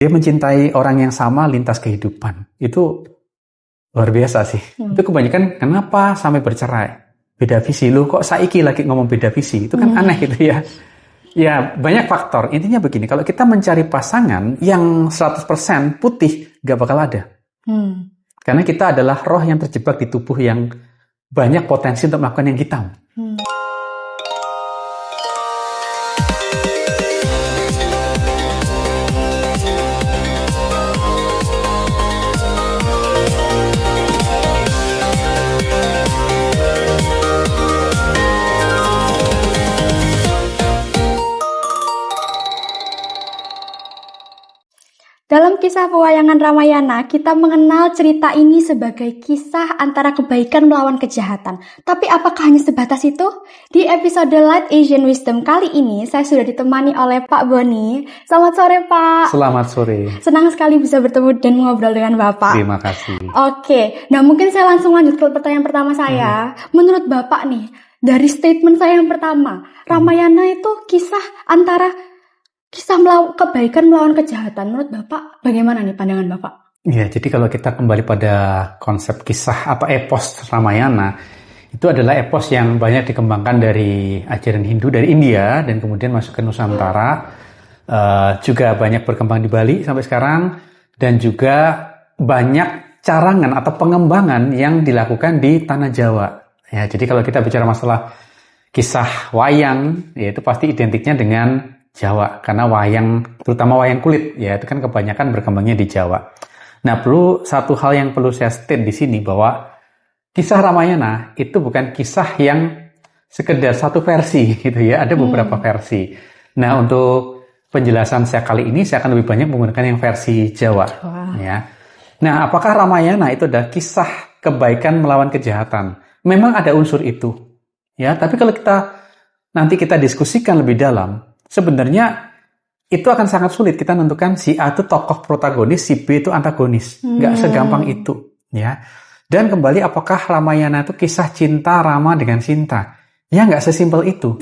Dia mencintai orang yang sama lintas kehidupan. Itu luar biasa sih. Itu kebanyakan kenapa sampai bercerai? Beda visi. Lu kok saiki lagi ngomong beda visi? Itu kan aneh gitu ya. Ya, banyak faktor. Intinya begini, kalau kita mencari pasangan yang 100% putih, gak bakal ada. Karena kita adalah roh yang terjebak di tubuh yang banyak potensi untuk melakukan yang hitam. Dalam kisah pewayangan Ramayana, kita mengenal cerita ini sebagai kisah antara kebaikan melawan kejahatan. Tapi apakah hanya sebatas itu? Di episode Light Asian Wisdom kali ini, saya sudah ditemani oleh Pak Boni. Selamat sore, Pak. Selamat sore. Senang sekali bisa bertemu dan mengobrol dengan Bapak. Terima kasih. Oke, nah mungkin saya langsung lanjut ke pertanyaan pertama saya. Menurut Bapak nih, dari statement saya yang pertama, Ramayana itu kisah kebaikan melawan kejahatan. Menurut Bapak, bagaimana nih pandangan Bapak? Ya, jadi kalau kita kembali pada konsep kisah atau epos Ramayana, itu adalah epos yang banyak dikembangkan dari ajaran Hindu dari India dan kemudian masuk ke Nusantara. Juga banyak berkembang di Bali sampai sekarang, dan juga banyak carangan atau pengembangan yang dilakukan di tanah Jawa. Ya, jadi kalau kita bicara masalah kisah wayang, ya itu pasti identiknya dengan Jawa, karena wayang, terutama wayang kulit, ya itu kan kebanyakan berkembangnya di Jawa. Nah, satu hal yang perlu saya state di sini bahwa kisah Ramayana itu bukan kisah yang sekedar satu versi, gitu ya. Ada beberapa versi. Nah, untuk penjelasan saya kali ini, saya akan lebih banyak menggunakan yang versi Jawa. Ya. Nah, apakah Ramayana itu adalah kisah kebaikan melawan kejahatan? Memang ada unsur itu, ya. Tapi kalau nanti kita diskusikan lebih dalam, sebenarnya itu akan sangat sulit kita menentukan si A itu tokoh protagonis, si B itu antagonis. Nggak segampang itu. Ya. Dan kembali, apakah Ramayana itu kisah cinta Rama dengan Sinta? Ya, nggak sesimpel itu.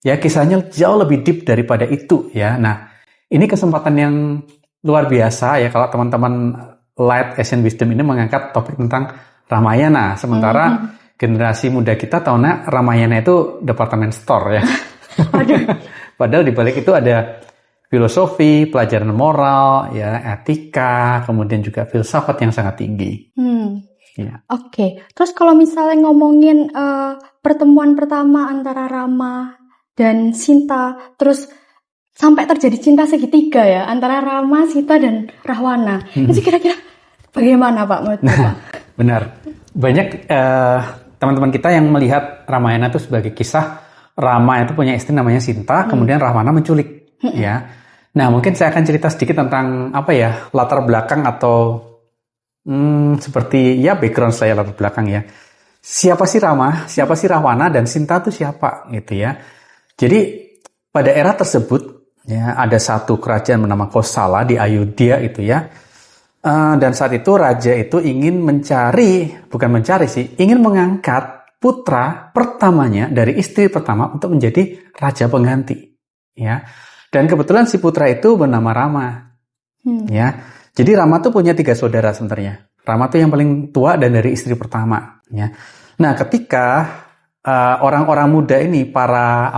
Ya, kisahnya jauh lebih deep daripada itu. Ya. Nah, ini kesempatan yang luar biasa ya kalau teman-teman Light Asian Wisdom ini mengangkat topik tentang Ramayana. Sementara generasi muda kita tahunya Ramayana itu departemen store ya. Padahal di balik itu ada filosofi, pelajaran moral, ya, etika, kemudian juga filsafat yang sangat tinggi. Ya. Oke. Terus kalau misalnya ngomongin pertemuan pertama antara Rama dan Sinta, terus sampai terjadi cinta segitiga ya antara Rama, Sita dan Rahwana. Itu kira-kira bagaimana, Pak, menurut Bapak? Benar. Banyak teman-teman kita yang melihat Ramayana itu sebagai kisah Rama itu punya istri namanya Sinta, kemudian Rahwana menculik. Ya. Nah, mungkin saya akan cerita sedikit tentang latar belakang atau seperti background saya, latar belakang ya. Siapa sih Rama, siapa sih Rahwana, dan Sinta itu siapa gitu ya. Jadi pada era tersebut ya ada satu kerajaan bernama Kosala di Ayodhya itu ya. Dan saat itu raja itu ingin ingin mengangkat putra pertamanya dari istri pertama untuk menjadi raja pengganti, ya. Dan kebetulan si putra itu bernama Rama, ya. Jadi Rama tuh punya 3 saudara sebenarnya. Rama tuh yang paling tua dan dari istri pertama, ya. Nah, ketika orang-orang muda ini, para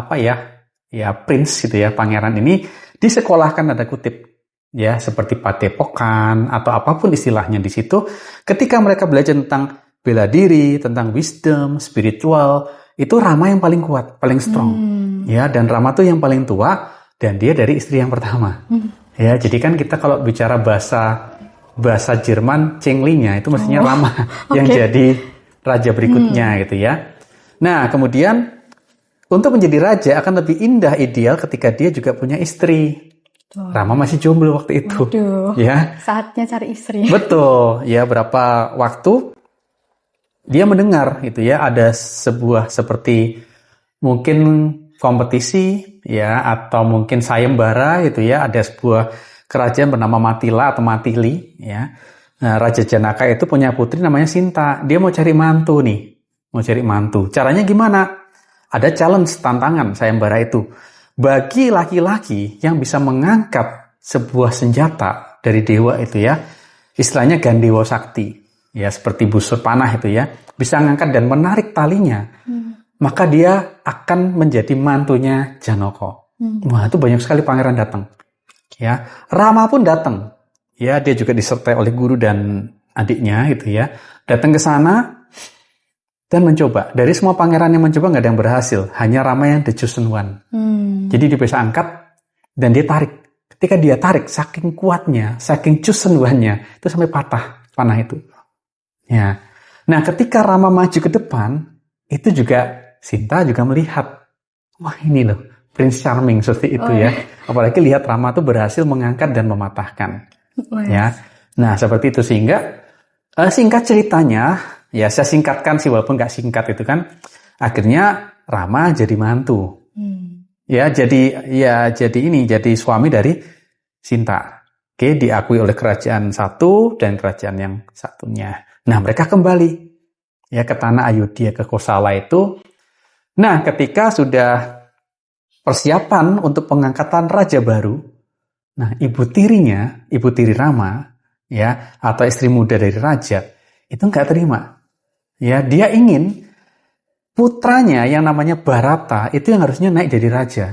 prince gitu ya, pangeran ini disekolahkan tanda kutip, ya, seperti padepokan atau apapun istilahnya di situ. Ketika mereka belajar tentang bela diri, tentang wisdom, spiritual, itu Rama yang paling kuat, paling strong. Ya, dan Rama tuh yang paling tua dan dia dari istri yang pertama. Ya, jadi kan kita kalau bicara bahasa Jerman, Cengli-nya itu mestinya Rama yang jadi raja berikutnya gitu ya. Nah, kemudian untuk menjadi raja akan lebih indah, ideal ketika dia juga punya istri. Rama masih jomblo waktu itu. Ya. Saatnya cari istri. Betul. Ya, berapa waktu dia mendengar gitu ya, ada sebuah seperti mungkin kompetisi ya, atau mungkin sayembara gitu ya, ada sebuah kerajaan bernama Matila atau Matili ya. Nah, Raja Janaka itu punya putri namanya Sinta. Dia mau cari mantu nih. Mau cari mantu. Caranya gimana? Ada challenge, tantangan sayembara itu. Bagi laki-laki yang bisa mengangkat sebuah senjata dari dewa itu ya, istilahnya Gandewa Sakti, ya seperti busur panah itu ya, bisa ngangkat dan menarik talinya, maka dia akan menjadi mantunya Janaka. Wah, itu banyak sekali pangeran datang. Ya, Rama pun datang. Ya, dia juga disertai oleh guru dan adiknya gitu ya. Datang ke sana dan mencoba. Dari semua pangeran yang mencoba nggak ada yang berhasil, hanya Rama yang the chosen one. Jadi dia bisa angkat dan dia tarik. Ketika dia tarik, saking kuatnya, saking chosen one-nya, itu sampai patah panah itu. Ya. Nah, ketika Rama maju ke depan, itu juga Sinta juga melihat, wah ini loh, Prince Charming seperti itu ya. Apalagi lihat Rama tuh berhasil mengangkat dan mematahkan. Ya. Nah, seperti itu sehingga singkat ceritanya, ya saya singkatkan sih walaupun nggak singkat itu kan, akhirnya Rama jadi mantu. Ya, jadi suami dari Sinta. Oke, diakui oleh kerajaan satu dan kerajaan yang satunya. Nah, mereka kembali ya ke tanah Ayodhya, ke Kosala itu. Nah, ketika sudah persiapan untuk pengangkatan raja baru, nah ibu tiri Rama, ya atau istri muda dari raja, itu nggak terima. Ya, dia ingin putranya yang namanya Bharata itu yang harusnya naik jadi raja.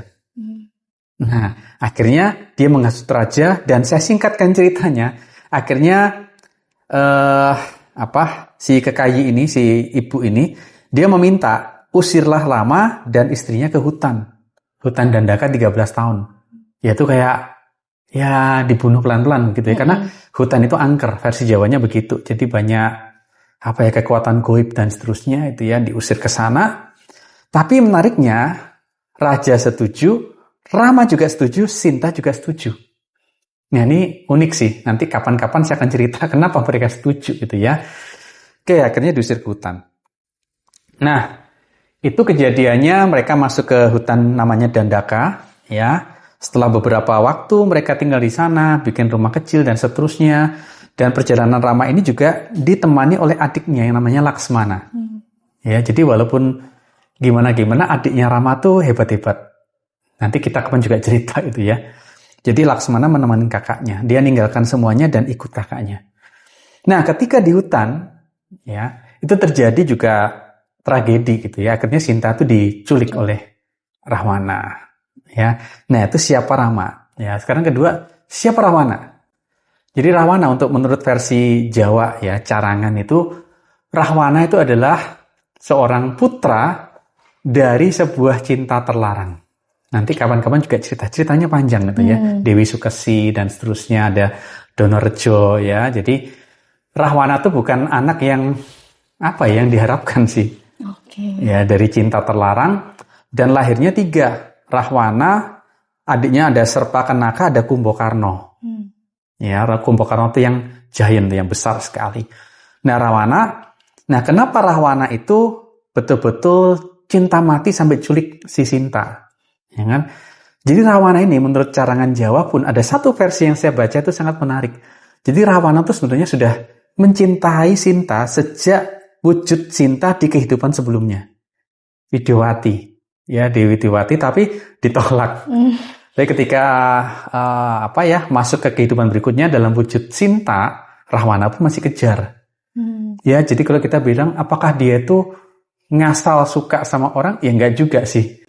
Nah, akhirnya dia menghasut raja dan saya singkatkan ceritanya. Akhirnya si kekayi ini, si ibu ini, dia meminta usirlah Rama dan istrinya ke hutan Dandaka 13 tahun. Yaitu kayak ya dibunuh pelan-pelan gitu ya. Karena hutan itu angker, versi Jawanya begitu. Jadi banyak kekuatan goib dan seterusnya itu ya, diusir ke sana. Tapi menariknya raja setuju, Rama juga setuju, Sinta juga setuju. Nah, ini unik sih. Nanti kapan-kapan saya akan cerita kenapa mereka setuju gitu ya. Oke, akhirnya diusir ke hutan. Nah, itu kejadiannya mereka masuk ke hutan namanya Dandaka, ya. Setelah beberapa waktu mereka tinggal di sana, bikin rumah kecil dan seterusnya. Dan perjalanan Rama ini juga ditemani oleh adiknya yang namanya Laksmana. Ya, jadi walaupun gimana-gimana adiknya Rama tuh hebat-hebat. Nanti kita kapan juga cerita itu ya. Jadi Laksmana menemani kakaknya. Dia ninggalkan semuanya dan ikut kakaknya. Nah, ketika di hutan, ya, itu terjadi juga tragedi gitu ya. Akhirnya Sinta itu diculik oleh Rahwana. Ya. Nah, itu siapa Rama? Ya, sekarang kedua, siapa Rahwana? Jadi Rahwana untuk menurut versi Jawa ya, Carangan itu, Rahwana itu adalah seorang putra dari sebuah cinta terlarang. Nanti kapan-kapan juga ceritanya panjang gitu ya. Dewi Sukesi dan seterusnya, ada Donorejo ya. Jadi Rahwana itu bukan anak yang yang diharapkan sih. Ya, dari cinta terlarang dan lahirnya 3. Rahwana, adiknya ada Serpakenaka, ada Kumbakarna. Ya, Kumbakarna itu yang giant, yang besar sekali. Nah, kenapa Rahwana itu betul-betul cinta mati sampai culik si Sinta? Ya kan? Jadi Rahwana ini menurut Carangan Jawa pun ada satu versi yang saya baca itu sangat menarik. Jadi Rahwana itu sebenarnya sudah mencintai Sinta sejak wujud Sinta di kehidupan sebelumnya. Widyawati. Ya, Dewi Widyawati tapi ditolak. Tapi ketika masuk ke kehidupan berikutnya dalam wujud Sinta, Rahwana pun masih kejar. Ya, jadi kalau kita bilang apakah dia itu ngasal suka sama orang? Ya enggak juga sih.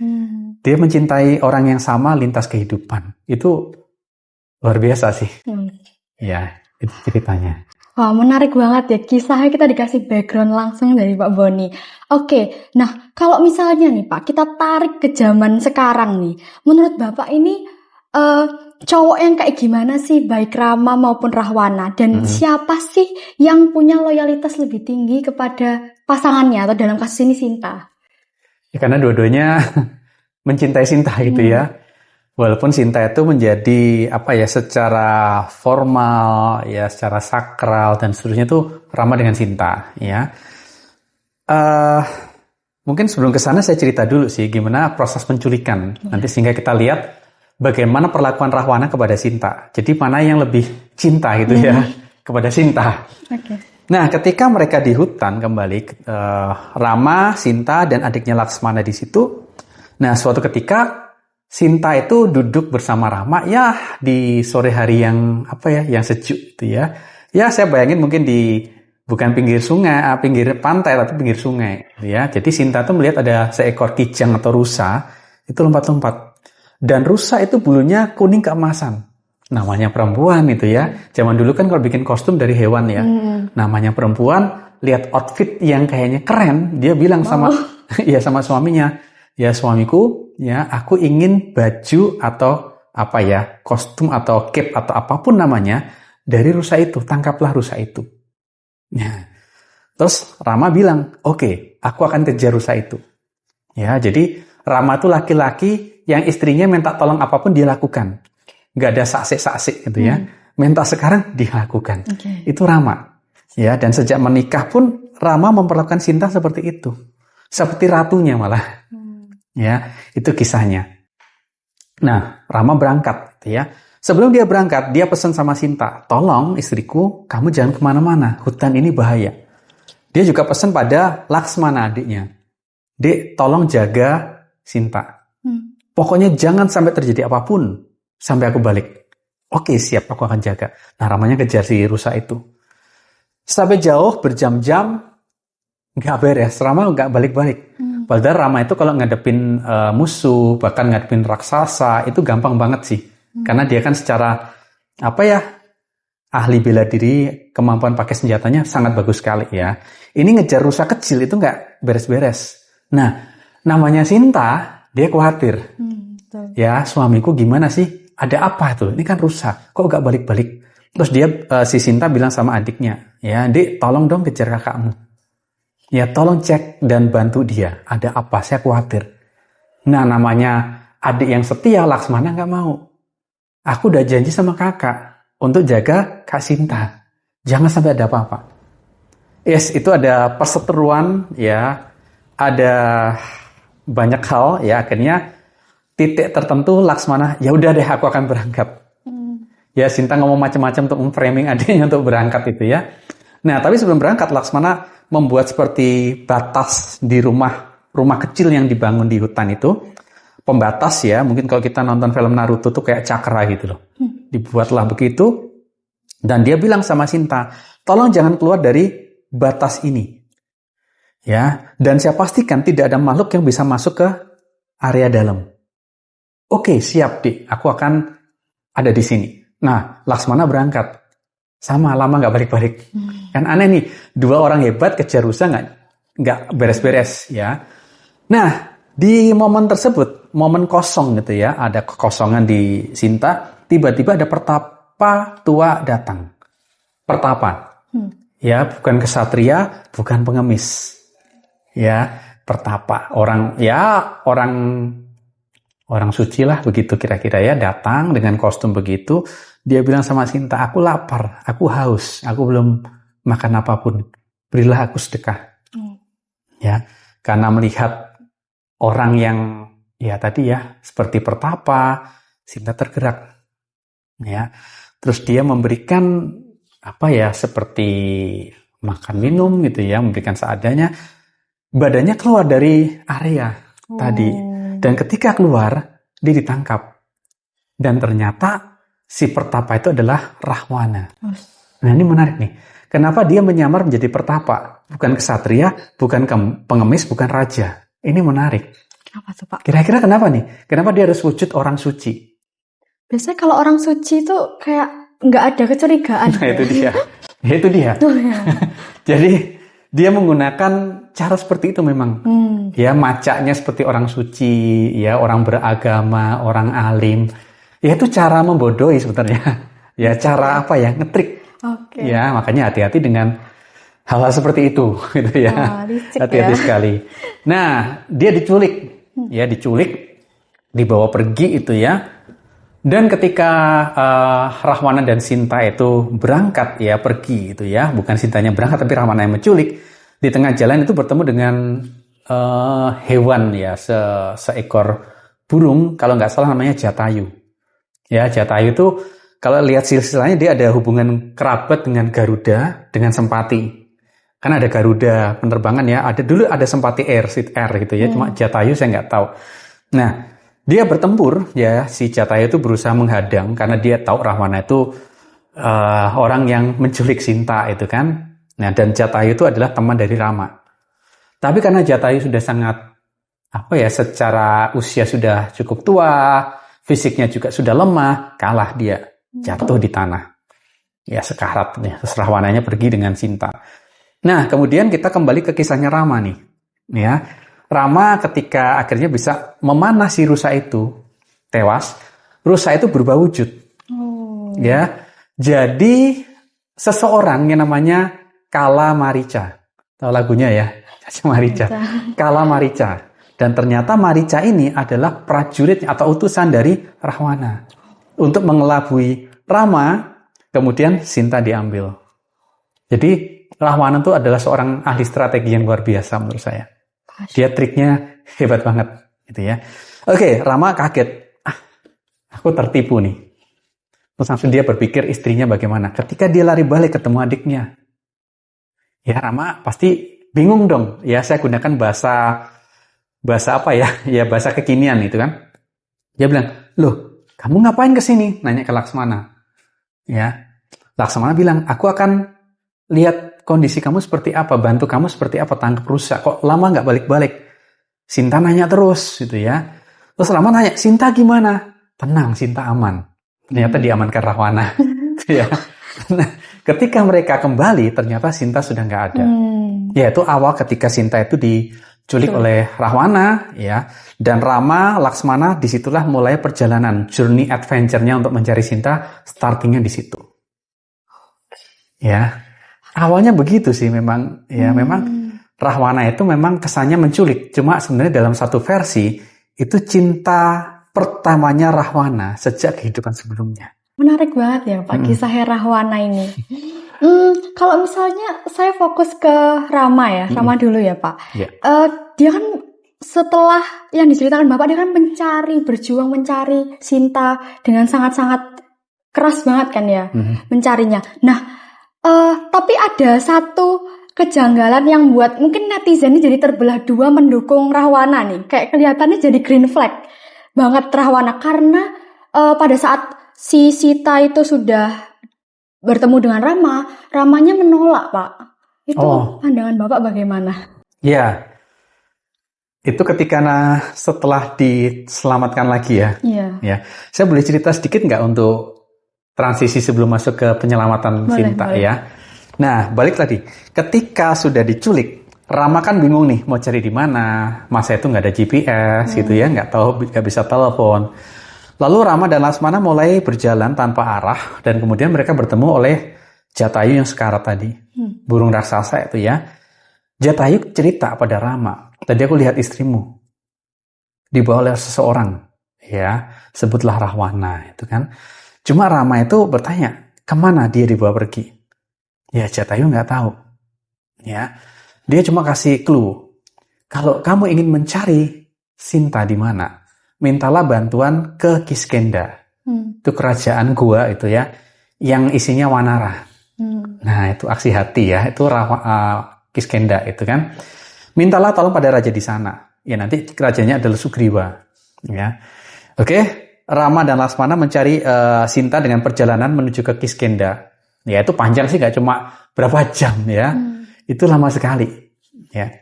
Dia mencintai orang yang sama lintas kehidupan. Itu luar biasa sih. Ya, itu ceritanya. Wah, menarik banget ya. Kisahnya kita dikasih background langsung dari Pak Boni. Oke, nah kalau misalnya nih Pak, kita tarik ke zaman sekarang nih. Menurut Bapak ini cowok yang kayak gimana sih, baik Rama maupun Rahwana? Dan siapa sih yang punya loyalitas lebih tinggi kepada pasangannya atau dalam kasus ini Sinta? Ya, karena dua-duanya mencintai Sinta gitu ya. Walaupun Sinta itu menjadi secara formal ya, secara sakral dan seterusnya itu Rama dengan Sinta ya. Mungkin sebelum ke sana saya cerita dulu sih gimana proses penculikan. Nanti sehingga kita lihat bagaimana perlakuan Rahwana kepada Sinta. Jadi mana yang lebih cinta gitu ya kepada Sinta. Nah, ketika mereka di hutan kembali Rama, Sinta dan adiknya Laksmana di situ. Nah, suatu ketika Sinta itu duduk bersama Rama ya di sore hari yang yang sejuk itu ya. Ya saya bayangin mungkin di bukan pinggir sungai, pinggir pantai tapi pinggir sungai gitu ya. Jadi Sinta tuh melihat ada seekor kijang atau rusa itu lompat-lompat. Dan rusa itu bulunya kuning keemasan. Namanya perempuan itu ya. Zaman dulu kan kalau bikin kostum dari hewan ya. Namanya perempuan, lihat outfit yang kayaknya keren, dia bilang sama sama suaminya, "Ya suamiku, ya aku ingin baju atau kostum atau cape atau apapun namanya dari rusa itu, tangkaplah rusa itu." Ya. Terus Rama bilang, "Oke, aku akan kejar rusa itu." Ya, jadi Rama itu laki-laki yang istrinya minta tolong apapun dia lakukan. Nggak ada saksik-saksik gitu ya. Minta sekarang dilakukan. Itu Rama. Ya, dan sejak menikah pun Rama memperlakukan Sinta seperti itu. Seperti ratunya malah. Ya, itu kisahnya. Nah, Rama berangkat gitu ya. Sebelum dia berangkat, dia pesan sama Sinta, "Tolong istriku, kamu jangan kemana-mana. Hutan ini bahaya." Dia juga pesan pada Laksmana adiknya. "Dek, tolong jaga Sinta. Pokoknya jangan sampai terjadi apapun sampai aku balik." "Oke, siap, aku akan jaga." Nah, Ramanya kejar si rusa itu. Sampai jauh berjam-jam nggak beres, Rama nggak balik-balik. Padahal Rama itu kalau ngadepin musuh, bahkan ngadepin raksasa itu gampang banget sih. Karena dia kan secara ahli bela diri, kemampuan pakai senjatanya sangat bagus sekali ya. Ini ngejar rusa kecil itu nggak beres-beres. Nah, namanya Sinta, dia khawatir. Ya, suamiku gimana sih? Ada apa tuh? Ini kan rusa, kok nggak balik-balik? Terus dia, si Sinta bilang sama adiknya, "Ya, Dik, tolong dong kejar kakakmu. Ya, tolong cek dan bantu dia. Ada apa? Saya khawatir." Nah, namanya adik yang setia, Laksmana nggak mau. "Aku udah janji sama kakak untuk jaga Kak Sinta. Jangan sampai ada apa-apa." Yes, itu ada perseteruan, ya. Ada banyak hal, ya. Akhirnya titik tertentu Laksmana, "Ya udah deh, aku akan berangkat." Ya, Sinta ngomong macam-macam untuk memframing adiknya untuk berangkat itu ya. Nah, tapi sebelum berangkat, Laksmana membuat seperti batas di rumah kecil yang dibangun di hutan itu. Pembatas ya, mungkin kalau kita nonton film Naruto tuh kayak cakra gitu loh. Dibuatlah begitu. Dan dia bilang sama Sinta, "Tolong jangan keluar dari batas ini." Ya, dan saya pastikan tidak ada makhluk yang bisa masuk ke area dalam. "Oke, siap, Dik. Aku akan ada di sini." Nah, Laksmana berangkat. Sama, lama nggak balik-balik. Kan aneh nih, dua orang hebat kejar rusa nggak beres-beres ya. Nah, di momen tersebut, momen kosong gitu ya, ada kekosongan di Sinta, tiba-tiba ada pertapa tua datang. Pertapa. Ya, bukan kesatria, bukan pengemis. Ya, pertapa. Orang suci lah begitu kira-kira ya, datang dengan kostum begitu. Dia bilang sama Sinta, "Aku lapar, aku haus, aku belum makan apapun. Berilah aku sedekah." Ya, karena melihat orang yang ya tadi ya seperti pertapa, Sinta tergerak. Ya, terus dia memberikan seperti makan minum gitu ya, memberikan seadanya. Badannya keluar dari area tadi. Dan ketika keluar, dia ditangkap. Dan ternyata si pertapa itu adalah Rahwana. Nah, ini menarik nih. Kenapa dia menyamar menjadi pertapa? Bukan kesatria, bukan pengemis, bukan raja. Ini menarik. Apa tuh, Pak? Kira-kira kenapa nih? Kenapa dia harus wujud orang suci? Biasanya kalau orang suci itu kayak nggak ada kecurigaan. Nah, itu dia. Itu dia. Jadi, dia menggunakan cara seperti itu memang. Ya, macaknya seperti orang suci, ya, orang beragama, orang alim. Ya, itu cara membodohi sebenarnya. Ya, cara ngetrik. Ya, makanya hati-hati dengan hal-hal seperti itu, gitu ya. Hati-hati sekali. Nah, dia diculik. Ya, dibawa pergi itu ya. Dan ketika Rahwana dan Sinta itu berangkat ya, pergi itu ya, bukan Sintanya berangkat tapi Rahwana yang menculik. Di tengah jalan itu bertemu dengan hewan ya, seekor burung, kalau nggak salah namanya Jatayu. Ya, Jatayu itu kalau lihat silsilahnya dia ada hubungan kerabat dengan Garuda, dengan Sempati. Kan ada Garuda penerbangan ya, dulu ada Sempati Air, Seat Air gitu ya, cuma Jatayu saya nggak tahu. Nah, Dia bertempur, ya, si Jatayu itu berusaha menghadang karena dia tahu Rahwana itu orang yang menculik Sinta itu kan. Nah, dan Jatayu itu adalah teman dari Rama. Tapi karena Jatayu sudah sangat secara usia sudah cukup tua, fisiknya juga sudah lemah, kalah dia, jatuh di tanah. Ya, sekarat nih, terus Rahwananya pergi dengan Sinta. Nah, kemudian kita kembali ke kisahnya Rama nih. Ya, Rama ketika akhirnya bisa memanah si rusa itu, tewas, rusa itu berubah wujud. Ya, jadi seseorang yang namanya Kala Marica. Tahu lagunya ya? Marica. Kala Marica. Dan ternyata Marica ini adalah prajurit atau utusan dari Rahwana. Untuk mengelabui Rama, kemudian Sinta diambil. Jadi Rahwana itu adalah seorang ahli strategi yang luar biasa menurut saya. Dia triknya hebat banget, gitu ya. Oke, Rama kaget. Aku tertipu nih. Terus langsung dia berpikir istrinya bagaimana. Ketika dia lari balik ketemu adiknya, ya Rama pasti bingung dong. Ya saya gunakan bahasa apa ya? Ya bahasa kekinian itu kan. Dia bilang, loh, kamu ngapain kesini? Nanya ke Laksmana. Ya, Laksmana bilang, aku akan lihat kondisi kamu seperti apa, bantu kamu seperti apa, tangkap rusa. Kok lama nggak balik-balik? Sinta nanya terus, gitu ya. Terus Rama nanya, Sinta gimana? Tenang, Sinta aman. Ternyata diamankan Rahwana. Ya. Nah, ketika mereka kembali, ternyata Sinta sudah nggak ada. Ya, itu awal ketika Sinta itu diculik oleh Rahwana, ya. Dan Rama, Laksmana, disitulah mulai perjalanan, journey adventure-nya untuk mencari Sinta, startingnya di situ. Ya. Awalnya begitu sih memang, ya memang Rahwana itu memang kesannya menculik. Cuma sebenarnya dalam satu versi, itu cinta pertamanya Rahwana sejak kehidupan sebelumnya. Menarik banget ya Pak, kisah Rahwana ini. Kalau misalnya saya fokus ke Rama ya, Rama dulu ya Pak. Yeah. Dia kan setelah yang diceritakan Bapak, dia kan berjuang mencari Sinta dengan sangat-sangat keras banget kan ya, mencarinya. Nah, tapi ada satu kejanggalan yang buat mungkin netizen ini jadi terbelah dua mendukung Rahwana nih. Kayak kelihatannya jadi green flag banget Rahwana. Karena pada saat si Sita itu sudah bertemu dengan Rama, Ramanya menolak Pak. Itu pandangan Bapak bagaimana? Ya, itu ketika setelah diselamatkan lagi ya. Iya. Ya, saya boleh cerita sedikit nggak untuk transisi sebelum masuk ke penyelamatan Sinta ya. Nah, balik tadi. Ketika sudah diculik, Rama kan bingung nih mau cari di mana. Masa itu nggak ada GPS gitu ya, nggak bisa telepon. Lalu Rama dan Laksmana mulai berjalan tanpa arah dan kemudian mereka bertemu oleh Jatayu yang sekarat tadi, burung raksasa itu ya. Jatayu cerita pada Rama, tadi aku lihat istrimu dibawa oleh seseorang, ya, sebutlah Rahwana itu kan. Cuma Rama itu bertanya, kemana dia dibawa pergi? Ya Jatayu nggak tahu. Ya, dia cuma kasih clue. Kalau kamu ingin mencari Sinta di mana, mintalah bantuan ke Kiskenda. Itu kerajaan gua itu ya, yang isinya Wanara. Nah itu aksi hati ya, itu Kiskenda itu kan. Mintalah tolong pada raja di sana. Ya nanti rajanya adalah Sugriwa. Ya, oke. Rama dan Laksmana mencari Sinta dengan perjalanan menuju ke Kiskenda. Ya itu panjang sih, nggak cuma berapa jam ya. Itu lama sekali. Ya.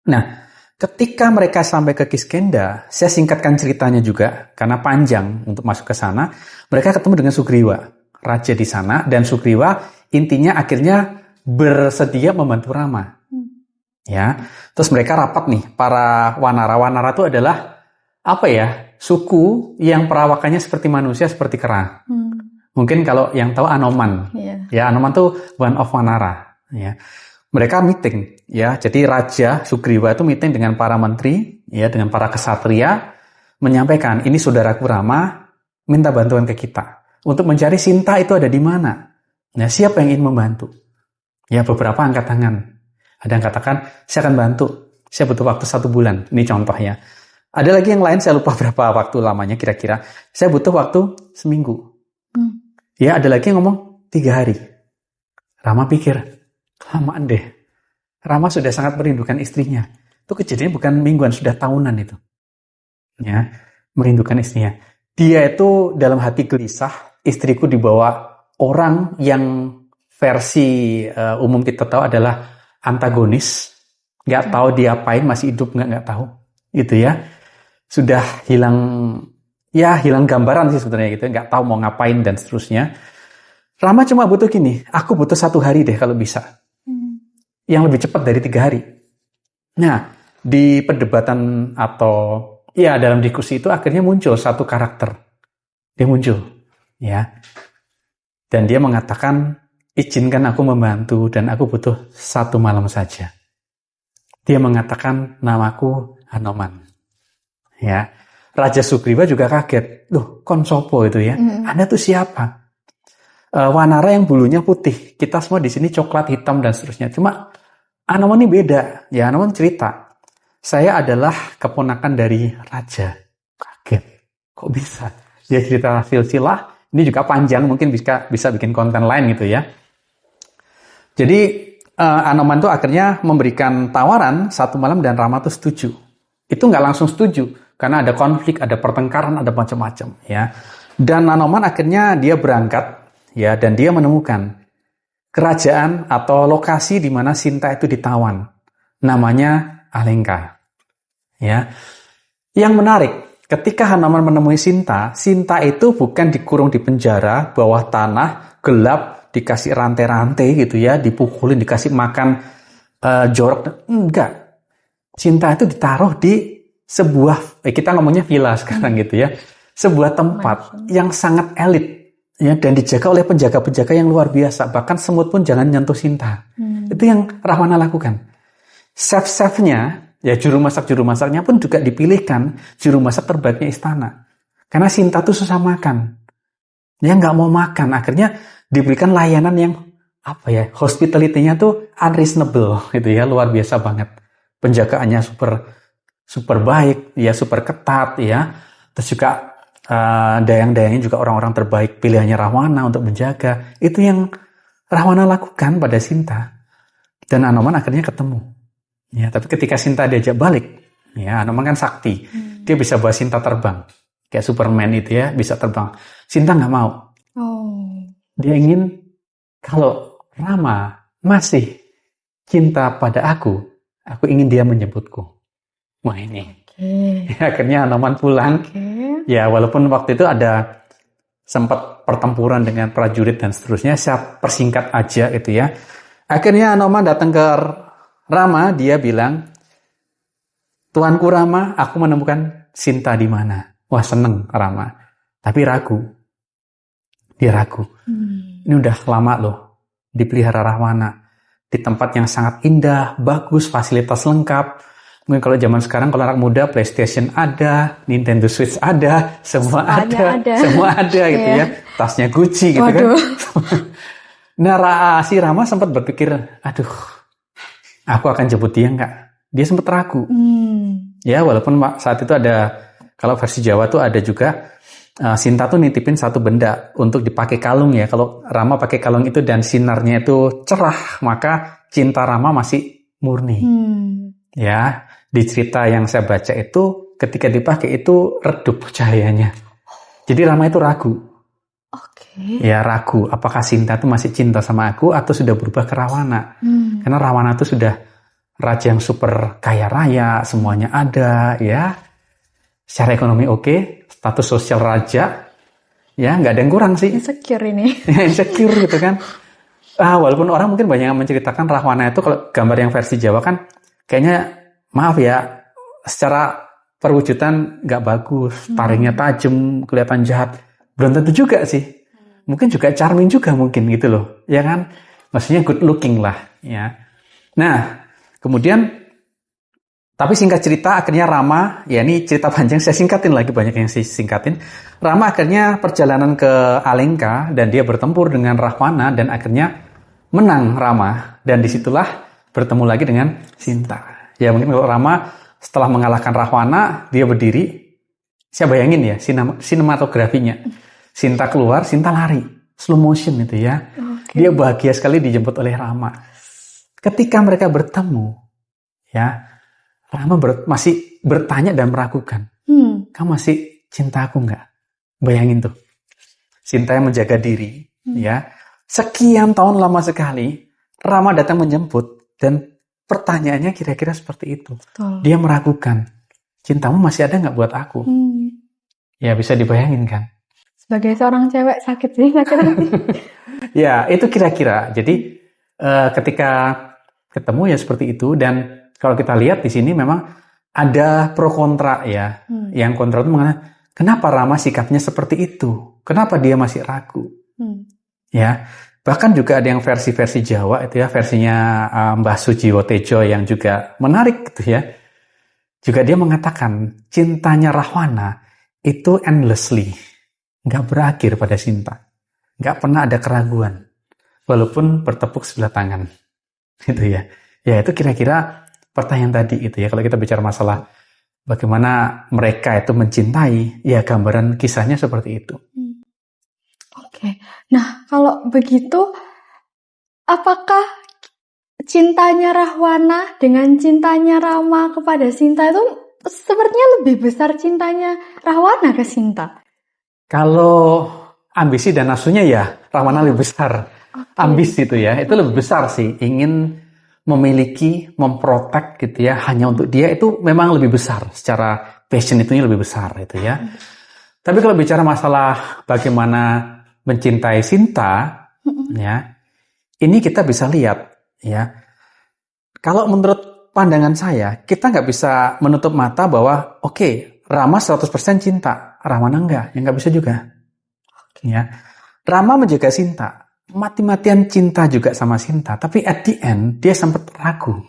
Nah, ketika mereka sampai ke Kiskenda, saya singkatkan ceritanya juga karena panjang untuk masuk ke sana. Mereka ketemu dengan Sugriwa, raja di sana, dan Sugriwa intinya akhirnya bersedia membantu Rama. Ya, terus mereka rapat nih para Wanara. Wanara itu adalah apa ya? Suku yang perawakannya seperti manusia, seperti kera. Mungkin kalau yang tahu Anoman. Ya, Anoman tuh one of Wanara. Ya. Mereka meeting, ya. Jadi Raja Sugriwa itu meeting dengan para menteri, ya, dengan para kesatria, menyampaikan, ini saudaraku Rama, minta bantuan ke kita. Untuk mencari Sinta itu ada di mana. Nah, siapa yang ingin membantu? Ya, beberapa angkat tangan. Ada yang katakan, saya akan bantu. Saya butuh waktu 1 bulan. Ini contohnya. Ada lagi yang lain, saya lupa berapa waktu lamanya kira-kira. Saya butuh waktu 1 minggu. Ya, ada lagi yang ngomong 3 hari. Rama pikir, kelamaan deh. Rama sudah sangat merindukan istrinya. Itu kejadiannya bukan mingguan, sudah tahunan itu. Ya, merindukan istrinya. Dia itu dalam hati gelisah, istriku dibawa orang yang versi umum kita tahu adalah antagonis, nggak tahu diapain, masih hidup nggak tahu, gitu ya. Sudah hilang gambaran sih sebenarnya gitu, nggak tahu mau ngapain dan seterusnya. Rama cuma butuh gini, aku butuh 1 hari deh kalau bisa, yang lebih cepat dari 3 hari. Nah, di perdebatan atau ya dalam diskusi itu akhirnya muncul satu karakter, dia muncul, ya, dan dia mengatakan, izinkan aku membantu dan aku butuh 1 malam saja. Dia mengatakan namaku Hanoman. Ya, Raja Sugriwa juga kaget. Loh, konsopo itu ya? Anda tuh siapa? Wanara yang bulunya putih. Kita semua di sini coklat, hitam dan seterusnya. Cuma Hanoman ini beda. Ya, Hanoman cerita. Saya adalah keponakan dari raja. Kaget. Kok bisa? Dia cerita silsilah. Ini juga panjang, mungkin bisa bikin konten lain gitu ya. Jadi Hanoman tuh akhirnya memberikan tawaran 1 malam dan Rama tuh setuju. Itu nggak langsung setuju karena ada konflik, ada pertengkaran, ada macam-macam ya. Dan Hanoman akhirnya dia berangkat ya, dan dia menemukan kerajaan atau lokasi di mana Sinta itu ditawan. Namanya Alengka. Ya. Yang menarik, ketika Hanoman menemui Sinta, Sinta itu bukan dikurung di penjara, bawah tanah, gelap, dikasih rantai-rantai gitu ya, dipukulin, dikasih makan jorok. Enggak. Sinta itu ditaruh di sebuah, kita ngomongnya villa sekarang gitu ya, sebuah tempat yang sangat elit ya, dan dijaga oleh penjaga-penjaga yang luar biasa. Bahkan semut pun jangan nyentuh Sinta. Itu yang Rahwana lakukan. Chef-chefnya, ya juru masaknya pun juga dipilihkan juru masak terbaiknya istana. Karena Sinta tuh susah makan. Dia nggak mau makan. Akhirnya diberikan layanan yang hospitality-nya tuh unreasonable gitu ya, luar biasa banget. Penjagaannya super baik, ya super ketat ya. Terus juga dayang-dayangnya juga orang-orang terbaik pilihannya Rahwana untuk menjaga. Itu yang Rahwana lakukan pada Sinta. Dan Hanoman akhirnya ketemu. Ya, tapi ketika Sinta diajak balik, ya Hanoman kan sakti. Dia bisa bawa Sinta terbang. Kayak Superman itu ya, bisa terbang. Sinta nggak mau. Dia ingin kalau Rama masih cinta pada aku ingin dia menyebutku. Wah ini. Ya, akhirnya Hanoman pulang. Ya walaupun waktu itu ada sempat pertempuran dengan prajurit dan seterusnya, saya persingkat aja itu ya. Akhirnya Hanoman datang ke Rama, dia bilang, Tuanku Rama, aku menemukan Sinta di mana. Wah seneng Rama, tapi ragu. Dia ragu. Ini udah lama loh dipelihara Rahwana di tempat yang sangat indah, bagus, fasilitas lengkap. Mungkin kalau zaman sekarang, kalau anak muda, PlayStation ada, Nintendo Switch ada, semua ada gitu ya. Tasnya Gucci gitu kan. Nah, si Rama sempat berpikir, aduh, aku akan jemput dia nggak? Dia sempat ragu. Ya, walaupun saat itu ada, kalau versi Jawa tuh ada juga, Sinta tuh nitipin 1 benda untuk dipakai kalung ya. Kalau Rama pakai kalung itu dan sinarnya itu cerah, maka cinta Rama masih murni. Ya, di cerita yang saya baca itu ketika dipakai itu redup cahayanya. Jadi Rama itu ragu. Ya ragu, apakah Sinta itu masih cinta sama aku atau sudah berubah ke Rahwana? Karena Rahwana itu sudah raja yang super kaya raya, semuanya ada ya. Secara ekonomi oke, status sosial raja, ya nggak ada yang kurang sih. Insecure ini. Insecure gitu kan. Walaupun orang mungkin banyak yang menceritakan Rahwana itu, kalau gambar yang versi Jawa kan, kayaknya maaf ya, secara perwujudan nggak bagus, taringnya tajam, kelihatan jahat. Belum tentu juga sih. Mungkin juga charming juga mungkin gitu loh, ya kan? Maksudnya good looking lah, ya. Nah, kemudian tapi singkat cerita akhirnya Rama, ya ini cerita panjang, saya singkatin lagi, banyak yang saya singkatin. Rama akhirnya perjalanan ke Alengka dan dia bertempur dengan Rahwana dan akhirnya menang Rama, dan disitulah bertemu lagi dengan Sinta. Ya mungkin kalau Rama setelah mengalahkan Rahwana, dia berdiri, saya bayangin ya sinematografinya. Sinta keluar, Sinta lari, slow motion itu ya. Dia bahagia sekali dijemput oleh Rama. Ketika mereka bertemu, ya Rama masih bertanya dan meragukan. Kamu masih cinta aku nggak? Bayangin tuh. Sinta yang menjaga diri, ya. Sekian tahun lama sekali, Rama datang menjemput, dan pertanyaannya kira-kira seperti itu. Betul. Dia meragukan, cintamu masih ada nggak buat aku? Ya, bisa dibayangin kan? Sebagai seorang cewek sakit sih, sakit hati. Ya, itu kira-kira. Jadi, ketika ketemu ya seperti itu, dan kalau kita lihat di sini memang ada pro kontra ya. Yang kontra itu mengatakan, kenapa Rama sikapnya seperti itu? Kenapa dia masih ragu? Ya, bahkan juga ada yang versi-versi Jawa itu ya, versinya Mbah Sujiwo Tejo yang juga menarik gitu ya. Juga dia mengatakan cintanya Rahwana itu endlessly, nggak berakhir pada Sinta, nggak pernah ada keraguan, walaupun bertepuk sebelah tangan, gitu ya. Ya itu kira-kira pertanyaan tadi itu ya. Kalau kita bicara masalah bagaimana mereka itu mencintai, ya gambaran kisahnya seperti itu. Oke. Nah, kalau begitu, apakah cintanya Rahwana dengan cintanya Rama kepada Sinta itu sepertinya lebih besar cintanya Rahwana ke Sinta? Kalau ambisi dan nafsunya ya Rahwana lebih besar. Ambisi itu ya, itu lebih besar sih. Ingin memiliki, memprotek gitu ya, hanya untuk dia itu memang lebih besar. Secara passion itunya lebih besar itu ya. Tapi kalau bicara masalah bagaimana mencintai Sinta, ya, ini kita bisa lihat, ya. Kalau menurut pandangan saya, kita nggak bisa menutup mata bahwa, oke, Rama 100% cinta, Rahwana enggak, ya nggak bisa juga. Ya, Rama menjaga Sinta, mati-matian cinta juga sama Sinta, tapi at the end dia sempat ragu.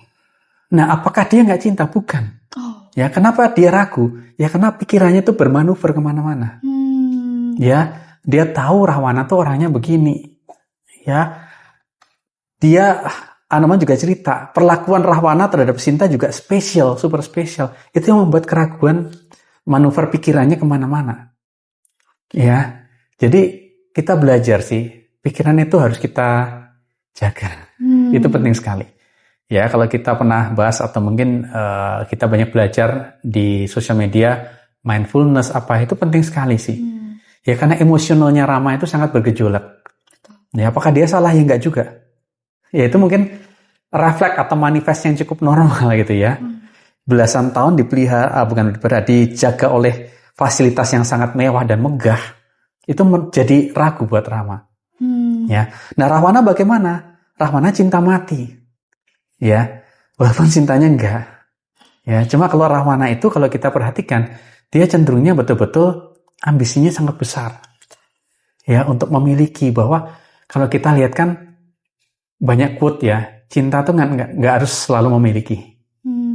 Nah, apakah dia nggak cinta? Bukan. Ya, kenapa dia ragu? Ya, karena pikirannya tuh bermanuver kemana-mana. Ya. Dia tahu Rahwana tuh orangnya begini, ya. Dia, Anama juga cerita, perlakuan Rahwana terhadap Sinta juga spesial, super spesial. Itu yang membuat keraguan, manuver pikirannya kemana-mana. Ya, jadi kita belajar sih, pikiran itu harus kita jaga. Itu penting sekali. Ya, kalau kita pernah bahas atau mungkin kita banyak belajar di sosial media, mindfulness apa itu penting sekali sih. Ya karena emosionalnya Rama itu sangat bergejolak. Ya apakah dia salah? Ya enggak juga. Ya itu mungkin refleks atau manifest yang cukup normal gitu ya. Belasan tahun dijaga oleh fasilitas yang sangat mewah dan megah. Itu menjadi ragu buat Rama. Ya. Nah Rahwana bagaimana? Rahwana cinta mati. Ya, walaupun cintanya enggak. Ya, cuma kalau Rahwana itu kalau kita perhatikan, dia cenderungnya betul-betul ambisinya sangat besar, ya untuk memiliki. Bahwa kalau kita lihat kan banyak quote ya, cinta tuh nggak harus selalu memiliki,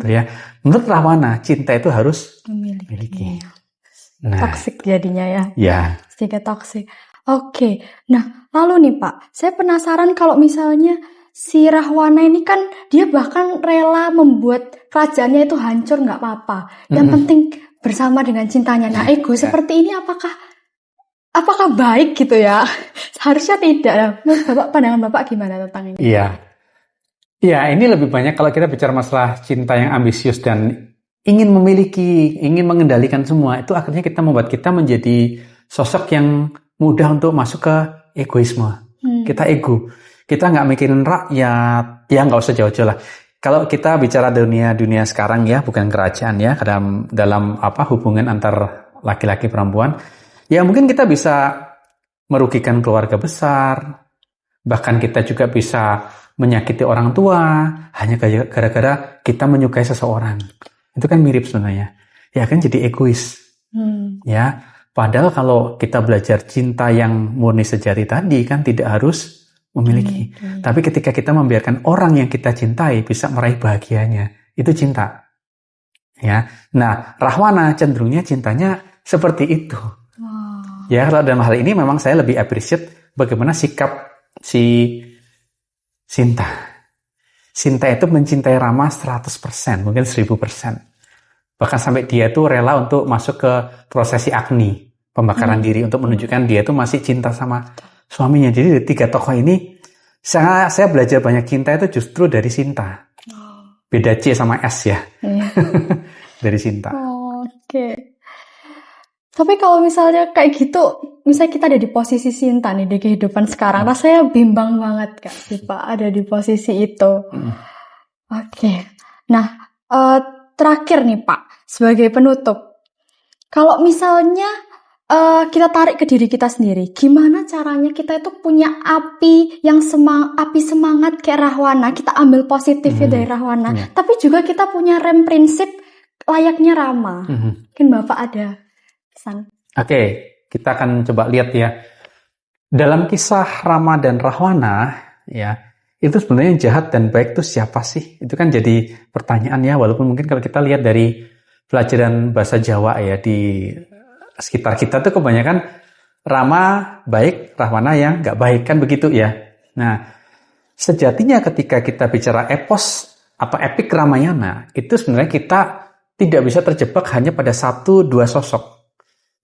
ya. Menurut Rahwana cinta itu harus memiliki. Nah, toksik jadinya ya. Ya. Sedikit toksik. Oke, nah lalu nih Pak, saya penasaran kalau misalnya si Rahwana ini kan dia bahkan rela membuat kerajaannya itu hancur nggak apa-apa. Yang penting bersama dengan cintanya. Nah, ego seperti ini apakah baik gitu ya? Seharusnya tidak. Menurut Bapak, pandangan Bapak gimana tentang ini? Iya. Ya, ini lebih banyak kalau kita bicara masalah cinta yang ambisius dan ingin memiliki, ingin mengendalikan semua, itu akhirnya kita membuat kita menjadi sosok yang mudah untuk masuk ke egoisme. Kita ego. Kita nggak mikirin rakyat, ya nggak usah jauh-jauh lah. Kalau kita bicara dunia sekarang ya, bukan kerajaan ya, dalam hubungan antar laki-laki perempuan, ya mungkin kita bisa merugikan keluarga besar, bahkan kita juga bisa menyakiti orang tua hanya gara-gara kita menyukai seseorang. Itu kan mirip sebenarnya. Ya kan jadi egois. Ya, padahal kalau kita belajar cinta yang murni sejati tadi kan tidak harus memiliki. Tapi ketika kita membiarkan orang yang kita cintai bisa meraih bahagianya, itu cinta. Ya. Nah, Rahwana cenderungnya cintanya seperti itu. Ya, kalau dalam hal ini memang saya lebih appreciate bagaimana sikap si Sinta. Sinta itu mencintai Rama 100%, mungkin 1000%. Bahkan sampai dia itu rela untuk masuk ke prosesi Agni, pembakaran diri, untuk menunjukkan dia itu masih cinta sama suaminya. Jadi dari 3 tokoh ini, saya belajar banyak cinta itu justru dari Sinta. Beda C sama S ya. Dari Sinta. Oke. Tapi kalau misalnya kayak gitu, misalnya kita ada di posisi Sinta nih di kehidupan sekarang, rasanya bimbang banget Kak Pak ada di posisi itu. Oke. Nah, terakhir nih Pak, sebagai penutup, kalau misalnya kita tarik ke diri kita sendiri, gimana caranya kita itu punya api yang api semangat kayak Rahwana, kita ambil positifnya dari Rahwana, tapi juga kita punya rem prinsip layaknya Rama. Mungkin Bapak ada pesan. Oke, kita akan coba lihat ya. Dalam kisah Rama dan Rahwana, ya, itu sebenarnya yang jahat dan baik itu siapa sih? Itu kan jadi pertanyaan ya, walaupun mungkin kalau kita lihat dari pelajaran bahasa Jawa ya, di sekitar kita tuh kebanyakan Rama baik, Rahwana yang nggak baik, kan begitu ya. Nah, sejatinya ketika kita bicara epos atau epik Ramayana, itu sebenarnya kita tidak bisa terjebak hanya pada 1-2 sosok.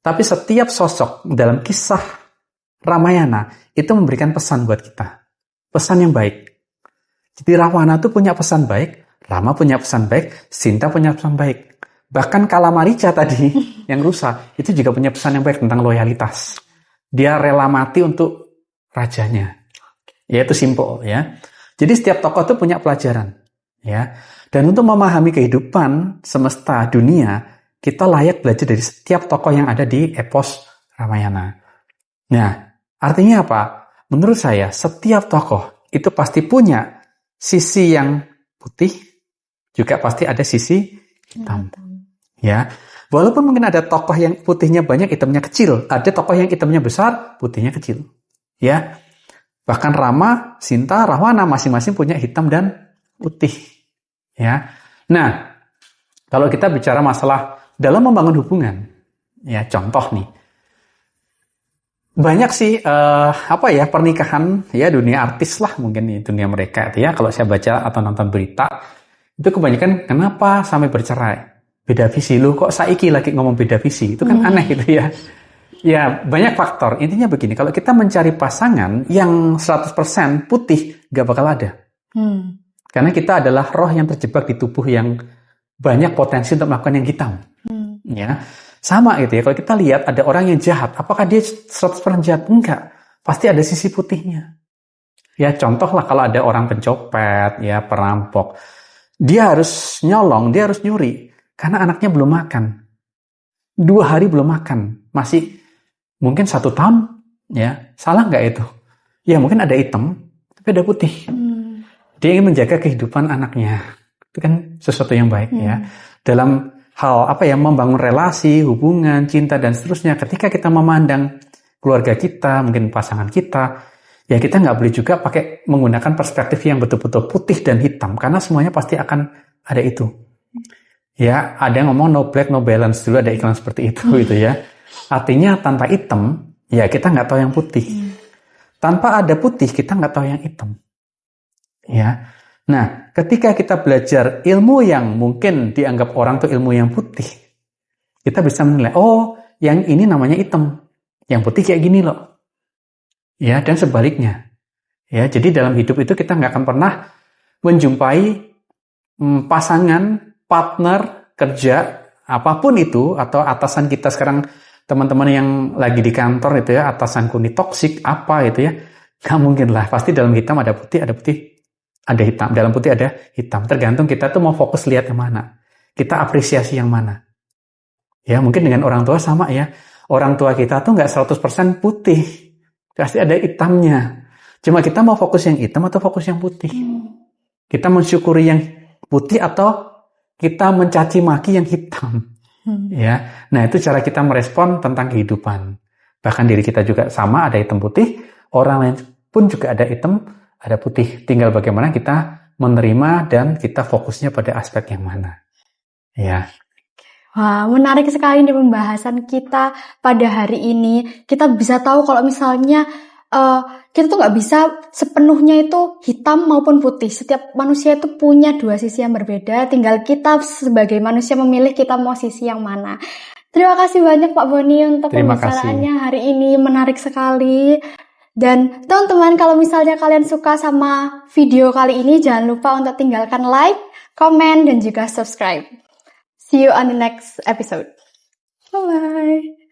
Tapi setiap sosok dalam kisah Ramayana itu memberikan pesan buat kita. Pesan yang baik. Jadi Rahwana itu punya pesan baik, Rama punya pesan baik, Sinta punya pesan baik. Bahkan Kalamarica tadi yang rusak itu juga punya pesan yang baik tentang loyalitas. Dia rela mati untuk rajanya. Ya itu simple ya. Jadi setiap tokoh itu punya pelajaran ya. Dan untuk memahami kehidupan semesta dunia, kita layak belajar dari setiap tokoh yang ada di epos Ramayana. Nah, artinya apa? Menurut saya setiap tokoh itu pasti punya sisi yang putih, juga pasti ada sisi hitam. Ya, walaupun mungkin ada tokoh yang putihnya banyak, hitamnya kecil. Ada tokoh yang hitamnya besar, putihnya kecil. Ya, bahkan Rama, Sinta, Rahwana masing-masing punya hitam dan putih. Ya, nah kalau kita bicara masalah dalam membangun hubungan, ya contoh nih, banyak sih pernikahan ya dunia artis lah mungkin nih, dunia mereka itu ya. Kalau saya baca atau nonton berita itu kebanyakan kenapa sampai bercerai. Beda visi, lu kok saiki lagi ngomong beda visi, itu kan aneh gitu ya. Ya banyak faktor, intinya begini, kalau kita mencari pasangan yang 100% putih, gak bakal ada. Karena kita adalah roh yang terjebak di tubuh yang banyak potensi untuk melakukan yang hitam. Ya, sama gitu ya, kalau kita lihat ada orang yang jahat, apakah dia 100% jahat? Enggak, pasti ada sisi putihnya. Ya contoh lah kalau ada orang pencopet, ya perampok, dia harus nyolong, dia harus nyuri. Karena anaknya belum makan. 2 hari belum makan. Masih mungkin 1 tahun. Ya, salah nggak itu? Ya mungkin ada hitam, tapi ada putih. Dia ingin menjaga kehidupan anaknya. Itu kan sesuatu yang baik ya. Dalam hal membangun relasi, hubungan, cinta, dan seterusnya. Ketika kita memandang keluarga kita, mungkin pasangan kita, ya kita nggak boleh juga pakai menggunakan perspektif yang betul-betul putih dan hitam. Karena semuanya pasti akan ada itu. Ya, ada yang ngomong no black, no balance. Dulu ada iklan seperti itu gitu ya. Artinya tanpa hitam, ya kita nggak tahu yang putih. Tanpa ada putih, kita nggak tahu yang hitam. Ya. Nah, ketika kita belajar ilmu yang mungkin dianggap orang tuh ilmu yang putih, kita bisa menilai, oh, yang ini namanya hitam. Yang putih kayak gini loh. Ya, dan sebaliknya. Ya, jadi dalam hidup itu kita nggak akan pernah menjumpai pasangan, partner, kerja, apapun itu, atau atasan kita sekarang, teman-teman yang lagi di kantor itu ya, atasanku ini toksik, apa itu ya, nggak mungkin lah, pasti dalam hitam ada putih, ada hitam, dalam putih ada hitam, tergantung kita tuh mau fokus lihat yang mana, kita apresiasi yang mana. Ya mungkin dengan orang tua sama ya, orang tua kita tuh nggak 100% putih, pasti ada hitamnya, cuma kita mau fokus yang hitam atau fokus yang putih, kita mensyukuri yang putih atau kita mencaci maki yang hitam. Ya, nah itu cara kita merespon tentang kehidupan. Bahkan diri kita juga sama, ada hitam putih, orang lain pun juga ada hitam, ada putih. Tinggal bagaimana kita menerima dan kita fokusnya pada aspek yang mana. Ya. Wah, menarik sekali nih pembahasan kita pada hari ini. Kita bisa tahu kalau misalnya kita tuh nggak bisa sepenuhnya itu hitam maupun putih. Setiap manusia itu punya 2 sisi yang berbeda. Tinggal kita sebagai manusia memilih kita mau sisi yang mana. Terima kasih banyak Pak Boni untuk pembicaraannya hari ini. Menarik sekali. Dan teman-teman, kalau misalnya kalian suka sama video kali ini, jangan lupa untuk tinggalkan like, comment, dan juga subscribe. See you on the next episode. Bye-bye.